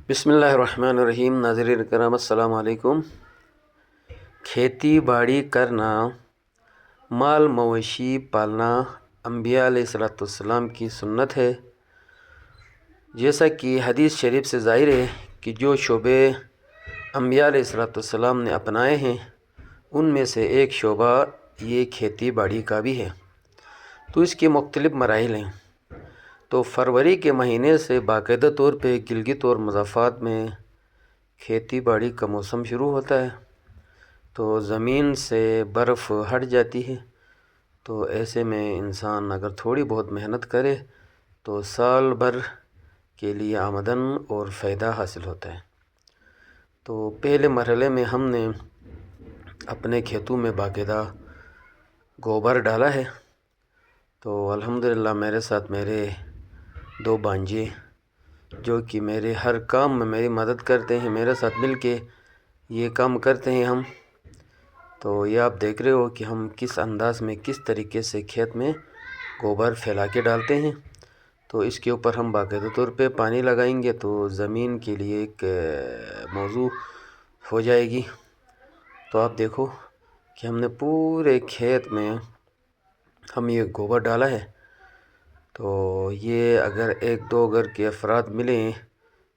بسم اللہ الرحمن الرحیم۔ ناظرین کرام السلام علیکم۔ کھیتی باڑی کرنا، مال مویشی پالنا انبیاء علیہ السلام کی سنت ہے۔ جیسا کہ حدیث شریف سے ظاہر ہے کہ جو شعبے انبیاء علیہ السلام نے اپنائے ہیں ان میں سے ایک شعبہ یہ کھیتی باڑی کا بھی ہے۔ تو اس کے مختلف مراحل ہیں۔ تو فروری کے مہینے سے باقاعدہ طور پہ گلگت اور مضافات میں کھیتی باڑی کا موسم شروع ہوتا ہے۔ تو زمین سے برف ہٹ جاتی ہے، تو ایسے میں انسان اگر تھوڑی بہت محنت کرے تو سال بھر کے لیے آمدن اور فائدہ حاصل ہوتا ہے۔ تو پہلے مرحلے میں ہم نے اپنے کھیتوں میں باقاعدہ گوبر ڈالا ہے۔ تو الحمدللہ میرے ساتھ میرے 2 بھانجے جو کہ میرے ہر کام میں میری مدد کرتے ہیں، میرے ساتھ مل کے یہ کام کرتے ہیں ہم۔ تو یہ آپ دیکھ رہے ہو کہ ہم کس انداز میں کس طریقے سے کھیت میں گوبر پھیلا کے ڈالتے ہیں۔ تو اس کے اوپر ہم باقاعدہ طور پہ پانی لگائیں گے تو زمین کے لیے ایک موضوع ہو جائے گی۔ تو آپ دیکھو کہ ہم نے پورے کھیت میں ہم یہ گوبر ڈالا ہے۔ تو یہ اگر 1-2 گھر کے افراد ملیں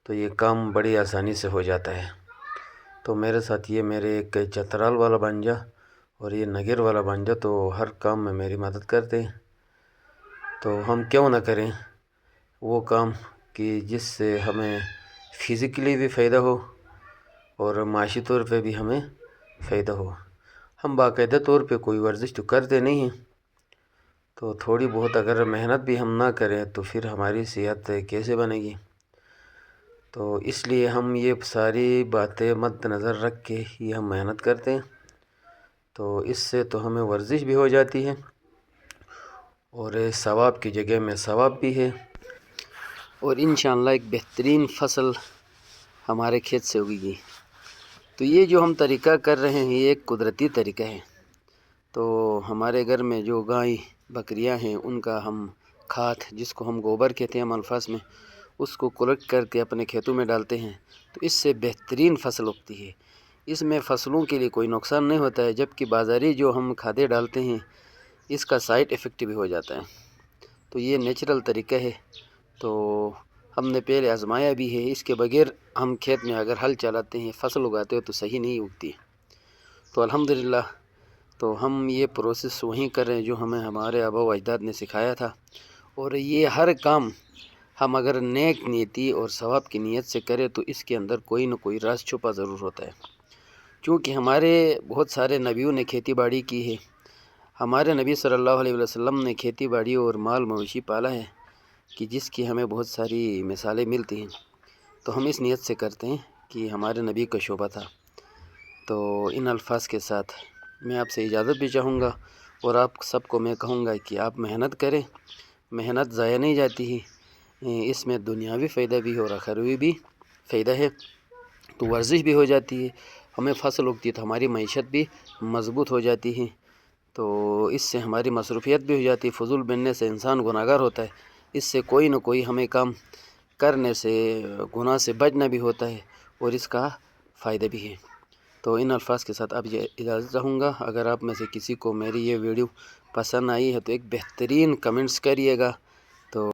تو یہ کام بڑی آسانی سے ہو جاتا ہے۔ تو میرے ساتھ یہ میرے ایک چترال والا بھانجا اور یہ نگر والا بھانجا تو ہر کام میں میری مدد کرتے ہیں۔ تو ہم کیوں نہ کریں وہ کام کہ جس سے ہمیں فزیکلی بھی فائدہ ہو اور معاشی طور پہ بھی ہمیں فائدہ ہو۔ ہم باقاعدہ طور پہ کوئی ورزش تو کرتے نہیں ہیں، تو تھوڑی بہت اگر محنت بھی ہم نہ کریں تو پھر ہماری صحت کیسے بنے گی؟ تو اس لیے ہم یہ ساری باتیں مد نظر رکھ کے ہی ہم محنت کرتے ہیں۔ تو اس سے تو ہمیں ورزش بھی ہو جاتی ہے اور ثواب کی جگہ میں ثواب بھی ہے، اور انشاءاللہ ایک بہترین فصل ہمارے کھیت سے ہوگی گی۔ تو یہ جو ہم طریقہ کر رہے ہیں یہ ایک قدرتی طریقہ ہے۔ تو ہمارے گھر میں جو گائے بکریاں ہیں ان کا ہم کھاد، جس کو ہم گوبر کہتے ہیں ہم الفاظ میں، اس کو کلیکٹ کر کے اپنے کھیتوں میں ڈالتے ہیں تو اس سے بہترین فصل اگتی ہے۔ اس میں فصلوں کے لیے کوئی نقصان نہیں ہوتا ہے، جبکہ بازاری جو ہم کھادیں ڈالتے ہیں اس کا سائیڈ ایفیکٹ بھی ہو جاتا ہے۔ تو یہ نیچرل طریقہ ہے، تو ہم نے پہلے آزمایا بھی ہے۔ اس کے بغیر ہم کھیت میں اگر ہل چلاتے ہیں فصل اگاتے ہیں تو صحیح نہیں اگتی۔ تو الحمدللہ تو ہم یہ پروسیس وہیں کر رہے ہیں جو ہمیں ہمارے آباء و اجداد نے سکھایا تھا، اور یہ ہر کام ہم اگر نیک نیتی اور ثواب کی نیت سے کریں تو اس کے اندر کوئی نہ کوئی راز چھپا ضرور ہوتا ہے۔ چونکہ ہمارے بہت سارے نبیوں نے کھیتی باڑی کی ہے۔ ہمارے نبی صلی اللہ علیہ وسلم نے کھیتی باڑی اور مال مویشی پالا ہے کہ جس کی ہمیں بہت ساری مثالیں ملتی ہیں۔ تو ہم اس نیت سے کرتے ہیں کہ ہمارے نبی کا شعبہ تھا۔ تو ان الفاظ کے ساتھ میں آپ سے اجازت بھی چاہوں گا، اور آپ سب کو میں کہوں گا کہ آپ محنت کریں، محنت ضائع نہیں جاتی ہے، اس میں دنیاوی فائدہ بھی اور آخروی بھی فائدہ ہے۔ تو ورزش بھی ہو جاتی ہے، ہمیں فصل اگتی ہے تو ہماری معیشت بھی مضبوط ہو جاتی ہے۔ تو اس سے ہماری مصروفیت بھی ہو جاتی ہے، فضول بننے سے انسان گناہگار ہوتا ہے۔ اس سے کوئی نہ کوئی ہمیں کام کرنے سے گناہ سے بچنا بھی ہوتا ہے اور اس کا فائدہ بھی ہے۔ تو ان الفاظ کے ساتھ اب اجازت چاہوں گا۔ اگر آپ میں سے کسی کو میری یہ ویڈیو پسند آئی ہے تو ایک بہترین کمنٹس کریے گا